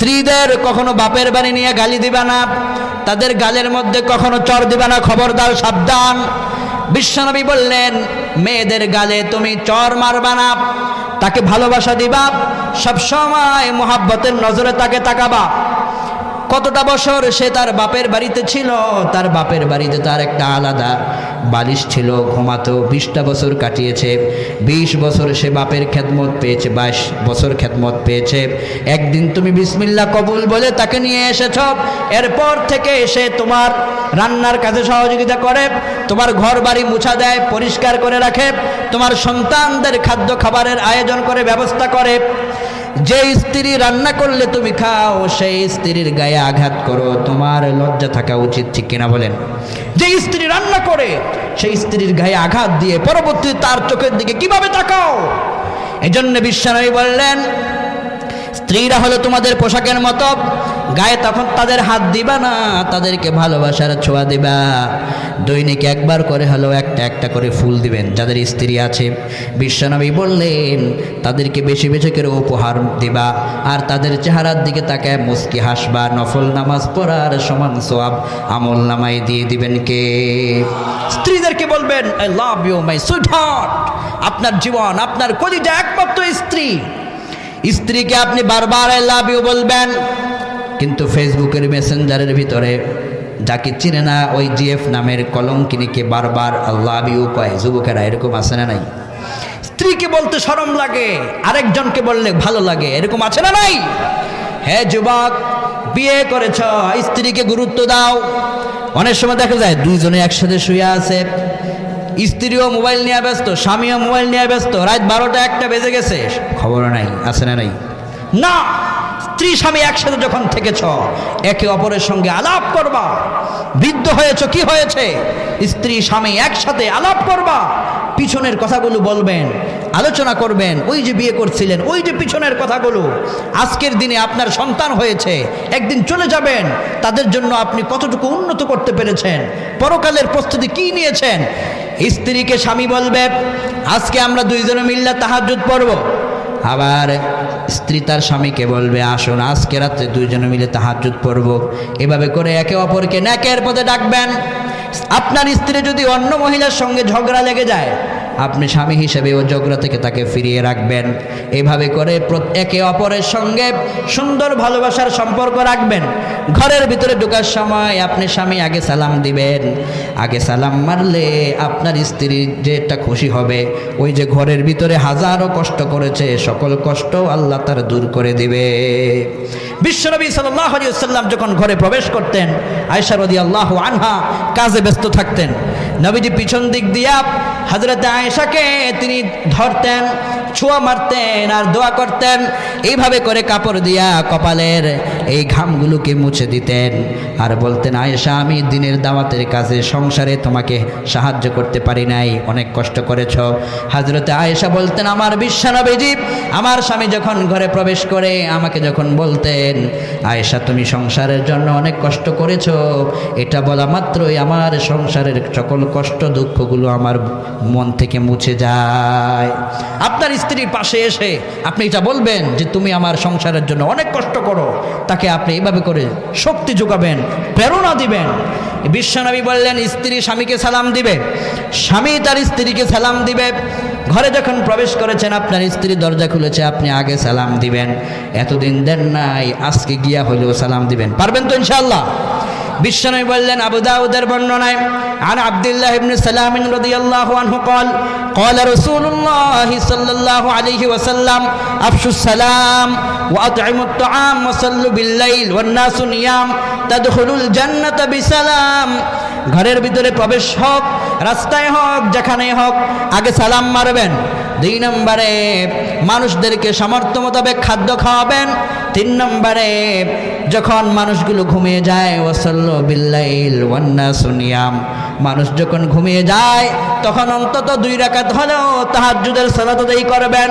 স্ত্রীদের কখনো বাপের বাড়ি নিয়ে গালি দিবা না, তাদের গালের মধ্যে কখনো চর দিবা না, খবরদার, সাবধান। বিশ্বনবী বললেন মেয়েদের গালে তুমি চর মারবা না, তাকে ভালোবাসা দিবা, সবসময় মোহাব্বতের নজরে তাকে তাকাবা। কতটা বছর সে তার বাপের বাড়িতে ছিল, তার বাপের বাড়িতে তার একটা আলাদা বালিশ ছিল, ঘুমাতো। 20টা বছর কাটিয়েছে, 20 বছর সে বাপের খেদমত পেয়েছে, 22 বছর খেদমত পেয়েছে। একদিন তুমি বিসমিল্লাহ কবুল বলে তাকে নিয়ে এসেছ, এরপর থেকে সে তোমার রান্নার কাজে সহযোগিতা করে, তোমার ঘর বাড়ি মুছা দেয়, পরিষ্কার করে রাখে, তোমার সন্তানদের খাদ্য খাবারের আয়োজন করে, ব্যবস্থা করে। যে স্ত্রী রান্না করলে তুমি খাও, সেই স্ত্রীর গায়ে আঘাত করো, তোমার লজ্জা থাকা উচিত, ঠিক কিনা বলেন? যে স্ত্রী রান্না করে সেই স্ত্রীর গায়ে আঘাত দিয়ে পরবর্তী তার চোখের দিকে কিভাবে তাকাও? এজন্য বিশ্বনবী বললেন স্ত্রীরা হলো তোমাদের পোশাকের মতো, গায়ে তখন তাদের হাত দিবা না, তাদেরকে ভালোবাসার ছোঁয়া দিবা। দৈনিক একবার করে হলো একটা একটা করে ফুল দিবেন যাদের স্ত্রী আছে। বিশ্বনবী বললেন তাদেরকে বেশি বেশি করে উপহার দিবা, আর তাদের চেহারার দিকে তাকায় মুস্কি হাসবা। নফল নামাজ পড়ার সমান সওয়াব আমল নামায় দিয়ে দিবেন কে? স্ত্রীদেরকে বলবেন I love you my sweetheart, আপনার জীবন, আপনার কলিজা একমাত্র স্ত্রী। স্ত্রীকে আপনি বারবার আই লাভ ইউ বলবেন, কিন্তু ফেসবুকের মেসেঞ্জারের ভিতরে যাকে চিনে না ওই জিএফ নামের কলঙ্কিনীকে বারবার আই লাভ ইউ কয়। যুবকেরা এরকম আছে না নাই? স্ত্রীকে বলতে শরম লাগে, আরেকজনকে বললে ভালো লাগে, এরকম আছে না নাই? হ্যাঁ যুবক, বিয়ে করেছ, স্ত্রীকে গুরুত্ব দাও। অনেক সময় দেখা যায় দুইজনে একসাথে শুয়ে আছে, স্ত্রীও মোবাইল নিয়ে ব্যস্ত, স্বামীও মোবাইল নিয়ে ব্যস্ত, রাত 12টা 1টা বেজে গেছে, খবর নাই, আছে না নাই? না, স্ত্রী স্বামী একসাথে যখন থেকেছ একে অপরের সঙ্গে আলাপ করবা। বৃদ্ধ হয়েছ, কি হয়েছে, স্ত্রী স্বামী একসাথে আলাপ করবা, পিছনের কথাগুলো বলবেন, আলোচনা করবেন। ওই যে বিয়ে করছিলেন, ওই যে পিছনের কথাগুলো, আজকের দিনে আপনার সন্তান হয়েছে, একদিন চলে যাবেন, তাদের জন্য আপনি কতটুকু উন্নত করতে পেরেছেন, পরকালের প্রস্তুতি কি নিয়েছেন। স্ত্রীকে স্বামী বলবে আজকে আমরা দুইজনে মিল্লা তাহাজ্জুদ পড়ব, আবার স্ত্রী তার স্বামীকে বলবে আসুন আজকে রাতে দুইজনে মিলে তাহাজ্জুদ পড়ব। এভাবে করে একে অপরকে নেকের পথে ডাকবেন। আপনার স্ত্রী যদি অন্য মহিলার সঙ্গে ঝগড়া লেগে যায়, আপনি স্বামী হিসেবে ওই ঝগড়া থেকে তাকে ফিরিয়ে রাখবেন। এভাবে করে একে অপরের সঙ্গে সুন্দর ভালোবাসার সম্পর্ক রাখবেন। ঘরের ভিতরে ঢোকার সময় আপনি স্বামী আগে সালাম দিবেন, আগে সালাম মারলে আপনার স্ত্রী যেটা খুশি হবে, ওই যে ঘরের ভিতরে হাজারো কষ্ট করেছে সকল কষ্ট আল্লাহ তার দূর করে দিবে। বিশ্বনবী সাল্লাল্লাহু আলাইহি ওয়াসাল্লাম যখন ঘরে প্রবেশ করতেন, আয়েশা রাদিয়াল্লাহু আনহা কাজে ব্যস্ত থাকতেন। নবীজি পিছন দিক দিয়া হযরত আয়েশাকে তিনি ধরতেন, ছোঁয়া মারতেন আর দোয়া করতেন। এইভাবে করে কাপড় দিয়া কপালের এই ঘামগুলোকে মুছে দিতেন আর বলতেন আয়েশা আমি দিনের দাওয়াতের কাজে সংসারে তোমাকে সাহায্য করতে পারি নাই, অনেক কষ্ট করেছ। হযরত আয়েশা বলতেন আমার বিশ্বনবীজি আমার স্বামী যখন ঘরে প্রবেশ করে আমাকে যখন বলতেন আয়েশা তুমি সংসারের জন্য অনেক কষ্ট করেছো, এটা বলা মাত্রই আমার সংসারের সকল কষ্ট দুঃখগুলো আমার মন থেকে মুছে যায়। আপনার স্ত্রীর পাশে এসে আপনি এটা বলবেন যে তুমি আমার সংসারের জন্য অনেক কষ্ট করো, তাকে আপনি এইভাবে করে শক্তি যোগাবেন, প্রেরণা দিবেন। বিশ্বনবী বললেন স্ত্রী স্বামীকে সালাম দিবে, স্বামী তার স্ত্রীকে সালাম দিবে। ঘরে যখন প্রবেশ করেছেন আপনার স্ত্রী দরজা খুলেছে, আপনি আগে সালাম দিবেন। এতদিন দেন নাই, আজকে গিয়া হইলেও সালাম দিবেন। পারবেন তো ইনশাআল্লাহ? বিশ্বনবী বললেন আবু দাউদের বর্ণনায় عن عبد الله بن سلام رضي الله عنه قال قال رسول الله صلى الله عليه وسلم أفشوا السلام وأطعموا الطعام وصلوا بالليل والناس نيام تدخلوا الجنة بسلام। ঘরের ভিতরে প্রবেশ হোক, রাস্তায় হোক, যেখানে হোক, আগে সালাম মারবেন। 2 নম্বরে মানুষদেরকে সামর্থ্য মোতাবেক খাদ্য খাওয়াবেন। 3 নম্বরে যখন মানুষগুলো ঘুমিয়ে যায় ওয়াসাল্লু বিল্লাইল ওয়ান নাসু নিয়াম, মানুষ যখন ঘুমিয়ে যায় তখন অন্তত 2 রাকাত হলেও তাহাজ্জুদের সালাত আদায় করবেন।